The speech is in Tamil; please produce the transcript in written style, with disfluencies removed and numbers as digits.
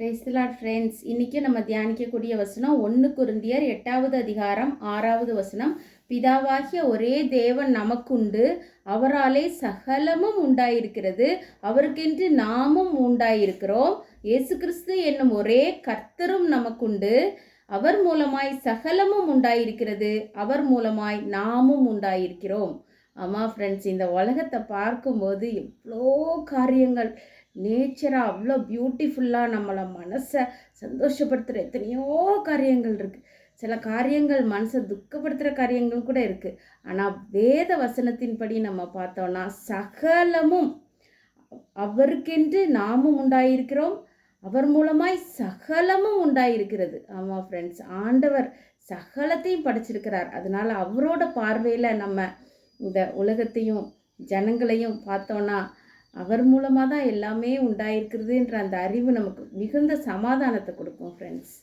Praise the Lord friends. இன்றைக்கி நம்ம தியானிக்கக்கூடிய வசனம் 1 கொரிந்தியர் 8வது அதிகாரம் 6வது வசனம். பிதாவாகிய ஒரே தேவன் நமக்குண்டு, அவராலே சகலமும் உண்டாயிருக்கிறது, அவருக்கென்று நாமும் உண்டாயிருக்கிறோம். இயேசு கிறிஸ்து என்னும் ஒரே கர்த்தரும் நமக்குண்டு, அவர் மூலமாய் சகலமும் உண்டாயிருக்கிறது, அவர் மூலமாய் நாமும் உண்டாயிருக்கிறோம். ஆமாம் ஃப்ரெண்ட்ஸ், இந்த உலகத்தை பார்க்கும்போது எவ்வளோ காரியங்கள் நேச்சராக அவ்வளோ பியூட்டிஃபுல்லாக நம்மளை மனசை சந்தோஷப்படுத்துகிற எத்தனையோ காரியங்கள் இருக்குது. சில காரியங்கள் மனசை துக்கப்படுத்துகிற காரியங்கள் கூட இருக்குது. ஆனால் வேத வசனத்தின்படி நம்ம பார்த்தோன்னா சகலமும் அவருக்கென்று நாமும் உண்டாயிருக்கிறோம், அவர் மூலமாய் சகலமும் உண்டாயிருக்கிறது. ஆமாம் ஃப்ரெண்ட்ஸ், ஆண்டவர் சகலத்தையும் படைச்சிருக்கிறார். அதனால் அவரோட பார்வையில் நம்ம இந்த உலகத்தையும் ஜனங்களையும் பார்த்தோன்னா அவர் மூலமாக தான் எல்லாமே உண்டாயிருக்கிறதுன்ற அந்த அறிவு நமக்கு மிகுந்த சமாதானத்தை கொடுக்கும் ஃப்ரெண்ட்ஸ்.